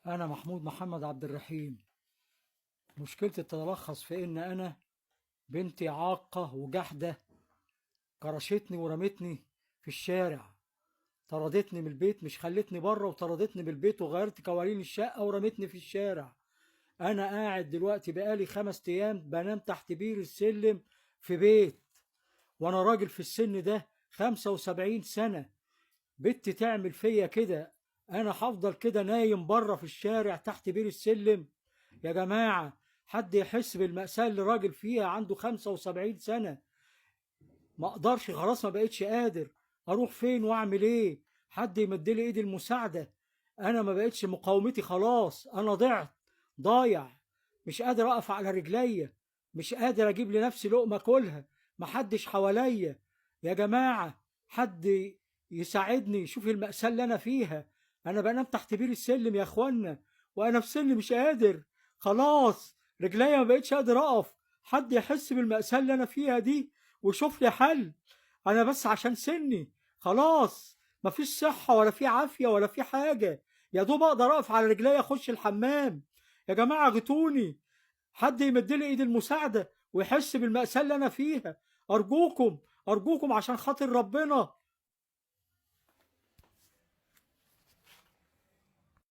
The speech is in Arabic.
أنا محمود محمد عبد الرحيم. مشكلتي تتلخص في إن أنا بنتي عاقة وجحدة، كرشتني ورمتني في الشارع، طردتني من البيت، مش خلتني بره وطردتني من البيت وغيرت قوانين الشقة ورمتني في الشارع. أنا قاعد دلوقتي بقالي 5 أيام بنام تحت بير السلم في بيت، وأنا راجل في السن ده 75 سنة. بنتي تعمل فيا كده، أنا هفضل كده نايم بره في الشارع تحت بير السلم؟ يا جماعة، حد يحس بالمأساة اللي راجل فيها عنده 75 سنة؟ ما اقدرش، خلاص ما بقتش قادر. اروح فين واعمل ايه؟ حد يمدلي ايد المساعدة. انا ما بقتش مقاومتي، خلاص انا ضايع. مش قادر اقف على رجليا، مش قادر اجيب لنفسي لقمة كلها، محدش حواليا. يا جماعة، حد يساعدني. شوف المأساة اللي انا فيها، انا بنام تحت بير السلم يا اخوانا، وانا في سن مش قادر. خلاص رجليا ما بقتش قادر اقف. حد يحس بالمأساة اللي انا فيها دي وشوف لي حل. انا بس عشان سني خلاص مفيش صحة ولا في عافية ولا في حاجة، يا دوب اقدر اقف على رجلي اخش الحمام. يا جماعة غتوني، حد يمدلي ايد المساعدة ويحس بالمأساة اللي انا فيها. ارجوكم ارجوكم عشان خاطر ربنا،